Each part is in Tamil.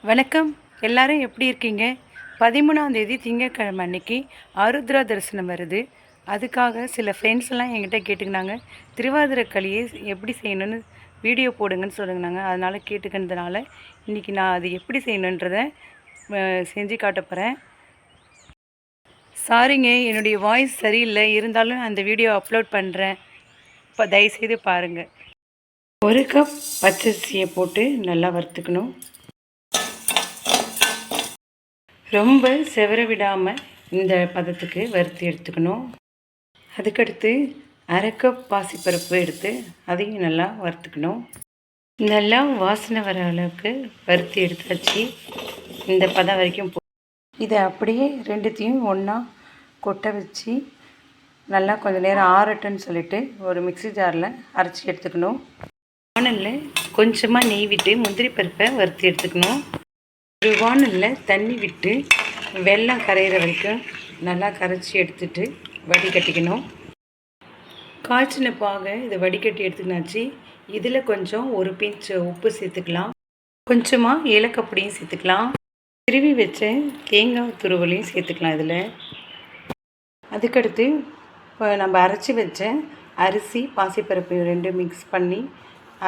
வணக்கம். எல்லாரும் எப்படி இருக்கீங்க? 13ஆம் தேதி திங்கட்கிழமை அன்னைக்கு ஆருத்ரா தரிசனம் வருது. அதுக்காக சில ஃப்ரெண்ட்ஸ்லாம் என்கிட்ட கேட்டுக்கினாங்க. திருவாதிரை களியை எப்படி செய்யணும்னு வீடியோ போடுங்கன்னு சொல்லியிருந்தாங்க. அதனால் கேட்டுக்கினதுனால இன்றைக்கி நான் அது எப்படி செய்யணுன்றத செஞ்சு காட்ட போகிறேன். சாரிங்க, என்னுடைய வாய்ஸ் சரியில்லை. இருந்தாலும் அந்த வீடியோ அப்லோட் பண்ணுறேன். இப்போ தயவுசெய்து பாருங்கள். 1 கப் பச்சரிசியை போட்டு நல்லா வறுத்துக்கணும். ரொம்ப செவர விடாமல் இந்த பதத்துக்கு வறுத்து எடுத்துக்கணும். அதுக்கடுத்து 1/2 கப் பாசிப்பருப்பு எடுத்து அதையும் நல்லா வறுத்துக்கணும். நல்லா வாசனை வர அளவுக்கு வறுத்து எடுத்தாச்சு. இந்த பதம் வரைக்கும் இதை அப்படியே ரெண்டுத்தையும் ஒன்றா கொட்ட வச்சு நல்லா கொஞ்சம் நேரம் ஆறட்டுன்னு சொல்லிவிட்டு ஒரு மிக்ஸி ஜாரில் அரைச்சி எடுத்துக்கணும். வானலில் கொஞ்சமாக நெய் விட்டு முந்திரி பருப்பை வறுத்து எடுத்துக்கணும். ஒரு வானலில் தண்ணி விட்டு வெல்லம் கரையிற வரைக்கும் நல்லா கரைச்சி எடுத்துட்டு வடிகட்டிக்கணும். காய்ச்சின பாகை இதை வடிகட்டி எடுத்துக்கினாச்சு. இதில் கொஞ்சம் ஒரு பிஞ்ச் உப்பு சேர்த்துக்கலாம். கொஞ்சமாக ஏலக்காய் பொடியும் சேர்த்துக்கலாம். திருவி வச்ச தேங்காய் துருவலையும் சேர்த்துக்கலாம். இதில் அதுக்கடுத்து இப்போ நம்ம அரைச்சி வச்ச அரிசி பாசிப்பருப்பு ரெண்டும் மிக்ஸ் பண்ணி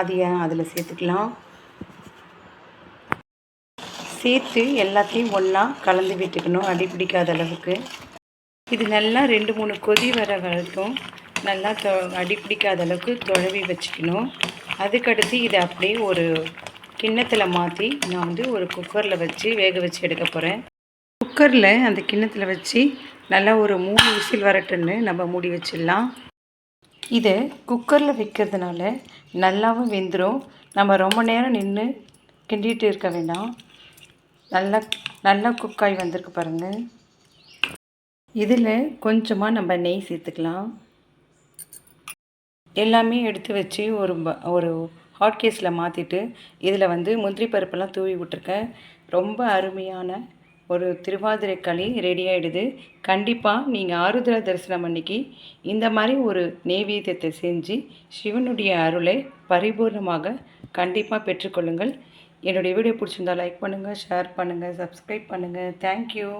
அதையும் அதில் சேர்த்துக்கலாம். சேர்த்து எல்லாத்தையும் ஒன்றா கலந்து விட்டுக்கணும், அடி பிடிக்காத அளவுக்கு. இது நல்லா 2-3 கொதி வர வரைக்கும் நல்லா அடி பிடிக்காத அளவுக்கு தொழவி வச்சுக்கணும். அதுக்கடுத்து இதை அப்படியே ஒரு கிண்ணத்தில் மாற்றி நான் வந்து ஒரு குக்கரில் வச்சு வேக வச்சு எடுக்க போகிறேன். குக்கரில் அந்த கிண்ணத்தில் வச்சு நல்லா ஒரு 3 விசில் வரட்டுன்னு நம்ம மூடி வச்சிடலாம். இதை குக்கரில் வைக்கிறதுனால நல்லாவும் வெந்துடும். நம்ம ரொம்ப நேரம் நின்று கிண்டிகிட்டு இருக்க வேண்டாம். நல்லா குக்காய் வந்திருக்கு பாருங்கள். இதில் கொஞ்சமாக நம்ம நெய் சேர்த்துக்கலாம். எல்லாமே எடுத்து வச்சு ஒரு ஹாட் கேஸில் மாற்றிட்டு இதில் வந்து முந்திரி பருப்பெல்லாம் தூவி விட்டுருக்கேன். ரொம்ப அருமையான ஒரு திருவாதிரை களி ரெடி ஆகிடுது. கண்டிப்பாக நீங்கள் ஆருத்ரா தரிசனம் அன்னைக்கு இந்த மாதிரி ஒரு நெய்வேத்தியத்தை செஞ்சு சிவனுடைய அருளை பரிபூர்ணமாக கண்டிப்பாக பெற்றுக்கொள்ளுங்கள். என்னுடைய வீடியோ பிடிச்சிருந்தால் லைக் பண்ணுங்கள், ஷேர் பண்ணுங்கள், சப்ஸ்கிரைப் பண்ணுங்கள். தேங்க்யூ.